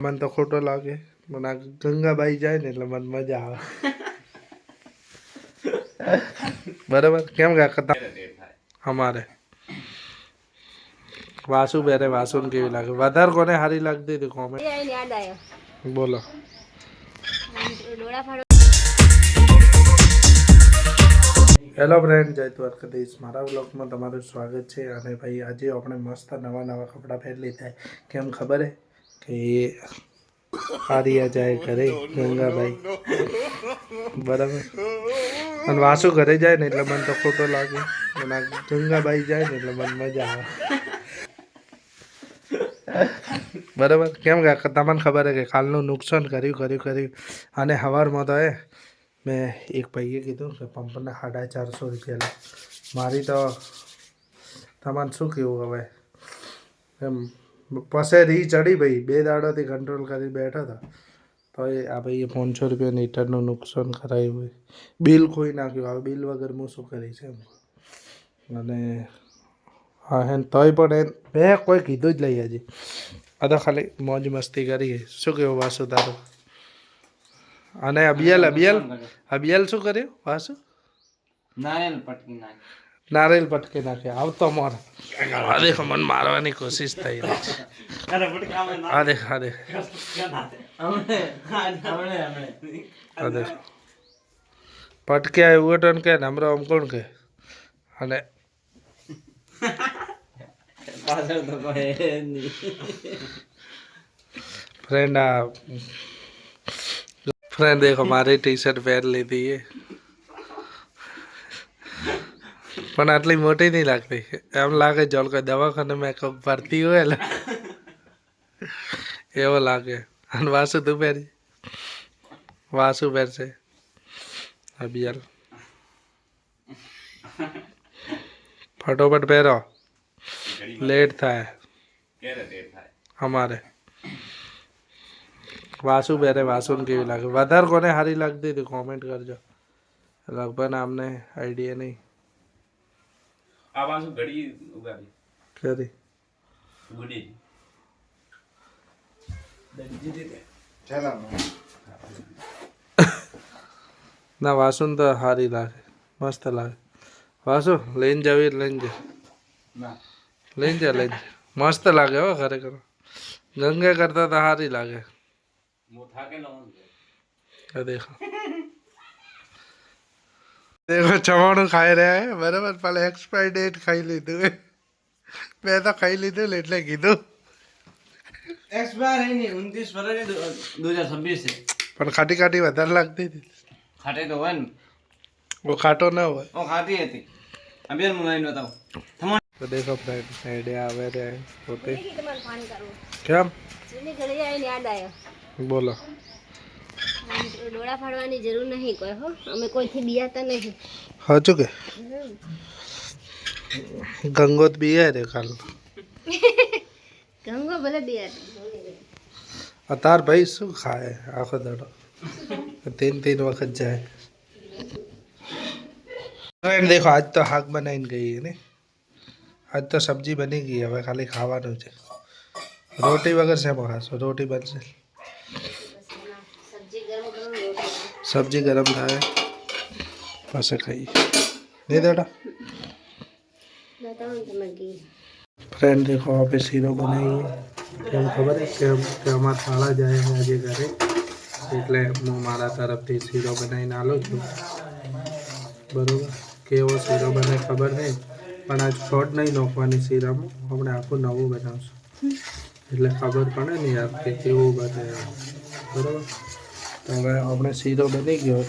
મને તો ખોટો લાગે, મને આ ગંગાબાઈ જાય ને એટલે મને મજા આવે. બરાબર. કેમ કાકા અમારે વાસુ બેરે વાસુને કેવી લાગે? વધારે કોને સારી લાગતી હતી કોમેન્ટ બોલો. હેલો ફ્રેન્ડ, જય દ્વારકાધીશ. મારા વ્લોગમાં તમારું સ્વાગત છે. અને ભાઈ આજે આપણે મસ્ત નવા કપડાં પહેરી લીધા. કેમ ખબર હે કે હારિયા જાય ઘરે ગંગાબાઈ, બરાબર. અને વાસુ ઘરે જાય ને એટલે મને તો ખોટો લાગે, અને ગંગાબાઈ જાય ને એટલે મને મજા આવે. બરાબર. કેમ કે તમને ખબર હે કે કાલનું નુકસાન કર્યું. અને સવારમાં તો મેં એક ભાઈએ કીધું કે પંપના 450 રૂપિયા લે. મારી તો તમને શું કહેવું હવે, એમ પછી રી ચડી ભાઈ. 2 દાડાથી કંટ્રોલ કરી બેઠા હતા તો આ ભાઈએ 500 રૂપિયા લીટરનું નુકસાન કરાવ્યું હોય. બિલ ખોઈ નાખ્યું. હવે બિલ વગર હું શું કરીશ એમ. અને હા હે તોય પણ મેં કોઈ કીધું જ લઈ હજી. આ તો ખાલી મોજ મસ્તી કરી. શું કેવું વાસુ તારું? અને અબિયલ શું કર્યું વાસુ? નારિયેલ પટકી નાખ્યા. આવતો મોર આ દેખો મને મારવાની કોશિશ થઈ રહી છે. આ દેખ પટક્યા એવું હતું કે નમરો આમ કોણ કે. અને फ्रेंड देखो मारी टी शर्ट पहन ली थी ये, પણ આટલી મોટી નહીં લાગતી. એમ લાગે જોલ કોઈ દવાખાને મેં કોક ભરતી હોય એટલે એવો લાગે. અને વાસુ તું પહેરી? વાસુ પહેરશે અબિયલ. ફટોફટ પહેરો, લેટ થાય અમારે. વાસુ પહેરે વાસુને કેવી લાગે? વધારે કોને સારી લાગતી હતી કોમેન્ટ કરજો. લગભગ આમને આઈડિયા નહીં. આ વાસુ ઘડી ઉગાડી કરી ગુડી ના વાસુને તો સારી લાગે, મસ્ત લાગે. વાસુ લઈને જાવી લઈને જા મસ્ત લાગે હો ખરેખર. ગંગા કરતા તો સારી લાગે. देखो चवाणું ખાઈ રહ્યા હે બરાબર. પેલા એક્સપાયર ડેટ ખાઈ લીધું. મેં તો ખાઈ લીધું એટલે કીધું एक्सपायर है नहीं 29 फरवरी 2026 से. પણ ખાટી વધારે લાગતી હતી. खाटे तो वन वो खाटो ना હોય. वो खाती है थी. अभी हम लाइन बताओ थमा. તો દેખો ફ્રેન્ડ આઈડિયા આવે રે પોતે. કેમ બોલો? ડોળા ફાડવાની જરૂર નહીં કોઈ હો. અમે કોઈથી બિયાતા નહીં. હાચું કે ગંગોત બિયા રે કાલ. ગંગો ભલે બિયાતા. તાર ભાઈ શું ખાય આખો દાડો? 3 વખત જાય. દેખો આજ તો શાક બનાવીને ગઈ ને. આજ તો સબ્જી બની ગઈ. હવે ખાલી ખાવાનું છે. રોટી વગર શેમાં ખાશો? રોટી બનશે. સબ્જી ગરમ થાય પાસે ખાઈએ નહીં દાડા. ફ્રેન્ડ દેખો આપણે શીરો બનાવીએ. કેમ ખબર છે કે અમારા શાળા જાય આજે ઘરે, એટલે હું મારા તરફથી શીરો બનાવીને આલું છું. બરાબર. કેવો શીરો બને ખબર નહીં, પણ આજ શોર્ટ નહીં નાખવાની શીરામાં. આપણે આખું નવું બનાવશું એટલે ખબર પડે ને યાર કે કેવું બને. બરાબર. તો હવે આપણે શીરો બની ગયો.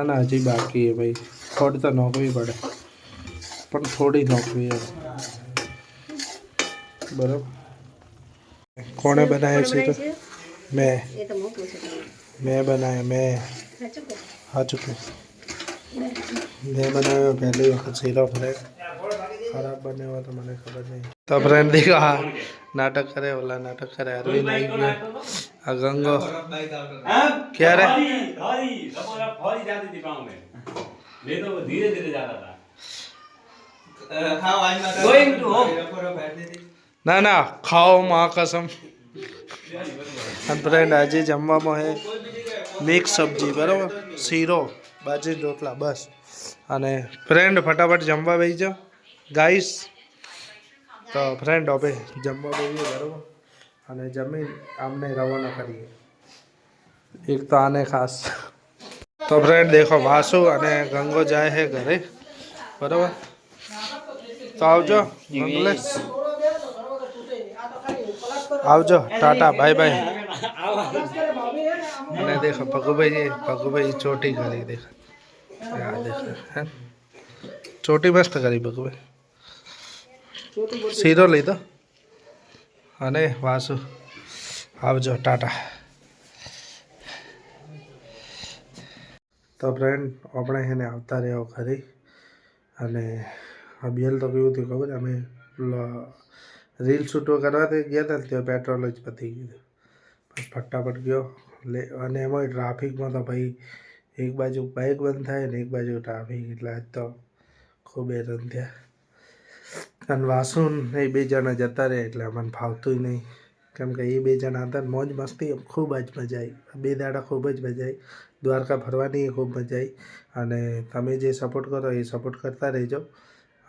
ના હજી બાકી ભાઈ. થોડી તો નોખવી પડે, પણ થોડી નોખવી એમ. બરાબર. કોણે બનાવ્યો શીરો? મેં બનાવ્યો. સાચું કે મેં બનાવ્યો પહેલી વખત શીરો. ફ્રેન્ડ ખરાબ બન્યો તો મને ખબર નહીં. તો ફ્રેન્ડ દેખો હા નાટક કરે, ઓલા નાટક કરે. અરવિંદ આવી ગયો. આ ગંગો ક્યારે धीरे धीरे जाता था. going to home. ના ખાઓ માં કસમ. અને ફ્રેન્ડ આજે જમવામાં છે મિક્સ સબ્જી બરાબર, શીરો, બાજરી રોટલા બસ. અને ફ્રેન્ડ ફટાફટ જમવા બેસી જાઓ ગાઈસ. તો ફ્રેન્ડ હવે જમવા બેસીએ બરાબર, અને જમીન આમને રવાના કરીએ. એક તો આને ખાસ. તો ફ્રેન્ડ દેખો વાસુ અને ગંગો જાય છે ઘરે બરાબર. તો આવજો મંગલેશ, આવજો, ટાટા બાય બાય. અને દેખો ભગુભાઈ ચોટી કરી દેખો, દેખો ચોટી મસ્ત કરી ભગુભાઈ. શીરો લઈ દો. અને વાસુ આવજો, ટાટા. તો ફ્રેન્ડ આપણે એને આવતા રહ્યો ખરી. અને અભિયાલ તો કેવું થયું ખબર, અમે રીલ શૂટો કરવા ગયા હતા ને ત્યાં પેટ્રોલ જ પતી ગયું. પછી ફટાફટ ગયો અને એમાં ટ્રાફિકમાં તો ભાઈ એક બાજુ બાઇક બંધ થાય ને એક બાજુ ટ્રાફિક, એટલે આજ તો ખૂબ હેરાન થયા. અને વાસુ એ 2 જણા જતા રહે એટલે અમને ફાવતું નહીં, કેમ કે એ 2 જણા હતા મોજ મસ્તી ખૂબ જ મજા આવી. 2 દાડા ખૂબ જ મજા આવી. દ્વારકા ફરવાની ખૂબ મજા આવી. અને તમે જે સપોર્ટ કરો એ સપોર્ટ કરતા રહેજો.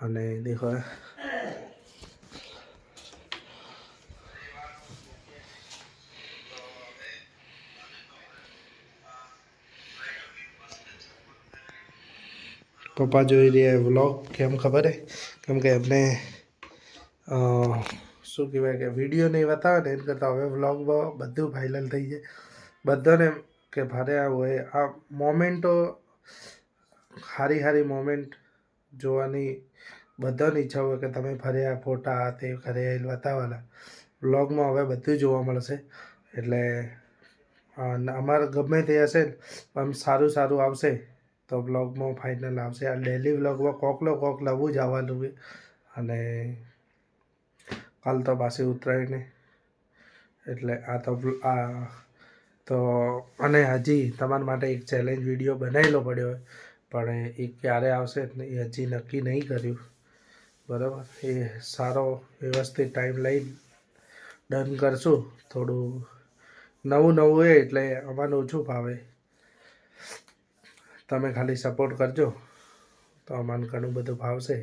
અને દેખો પપ્પા જોઈ રહ્યા વ્લોગ. કેમ ખબર હે, કેમ કે એમને શું કહેવાય કે વિડીયો નહીં બતાવે ને એના કરતાં હવે વ્લોગમાં બધું વાયરલ થઈ જાય. બધાને કે ફર્યા હોય આ મોમેન્ટો, સારી મોમેન્ટ જોવાની બધાની ઈચ્છા હોય કે તમે ફર્યા, ફોટા તે ઘરે બતાવવાના. વ્લોગમાં હવે બધું જોવા મળશે. એટલે અમારે ગમે તે હશે ને આમ સારું આવશે તો બ્લોગમાં ફાઇનલ આવશે. આ ડેલી વ્લોગમાં કોક નવું જ આવવાનું હોય. અને કાલ તો પાછી ઉતરાયણ, એટલે તો અને હજી તમારા માટે એક ચેલેન્જ વિડીયો બનાવેલો પડ્યો હોય, પણ એ ક્યારે આવશે ને એ હજી નક્કી નહીં કર્યું બરાબર. એ સારો વ્યવસ્થિત ટાઈમ લઈ ડન કરશું. થોડું નવું હોય એટલે અમારે ઓછું ભાવે. તમે ખાલી સપોર્ટ કરજો તો અમને ઘણું બધું ભાવશે.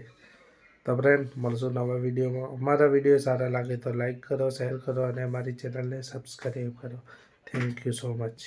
તો ફ્રેન્ડ મળશું નવા વિડીયોમાં. અમારા વિડીયો સારા લાગે તો લાઈક કરો, શેર કરો અને અમારી ચેનલને સબસ્ક્રાઈબ કરો. Thank you so much.